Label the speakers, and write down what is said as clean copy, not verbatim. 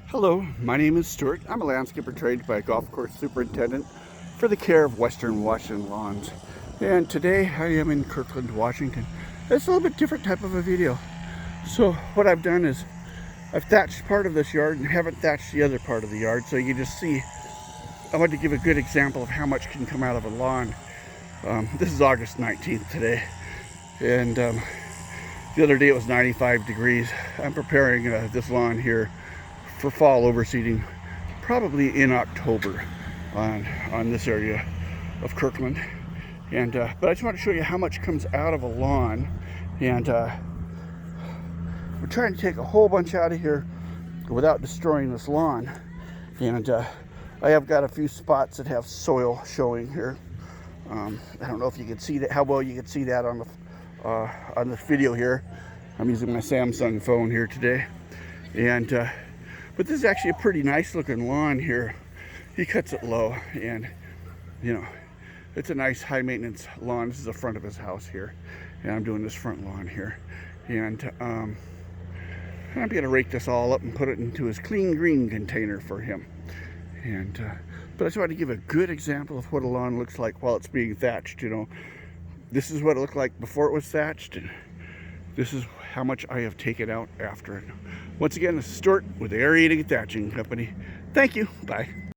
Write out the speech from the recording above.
Speaker 1: Hello, my name is Stuart. I'm a landscaper trained by a golf course superintendent for the care of Western Washington lawns. And today I am in Kirkland, Washington. It's a little bit different type of a video. So what I've done is I've thatched part of this yard and haven't thatched the other part of the yard. So you just see, I want to give a good example of how much can come out of a lawn. This is August 19th today. And the other day it was 95 degrees. I'm preparing this lawn here for fall overseeding, probably in October on this area of Kirkland. And but I just want to show you how much comes out of a lawn. And we're trying to take a whole bunch out of here without destroying this lawn. And I have got a few spots that have soil showing here. I don't know if you can see that, how well you can see that on this video here. I'm using my Samsung phone here today. And but this is actually a pretty nice looking lawn here. He cuts it low, and you know, it's a nice high maintenance lawn. This is the front of his house here, and I'm doing this front lawn here. And I'm gonna rake this all up and put it into his clean green container for him. And but I just wanted to give a good example of what a lawn looks like while it's being thatched. You know, this is what it looked like before it was thatched, and this is how much I have taken out after it. Once again, this is Stuart with the Aerating-Thatching Company. Thank you. Bye.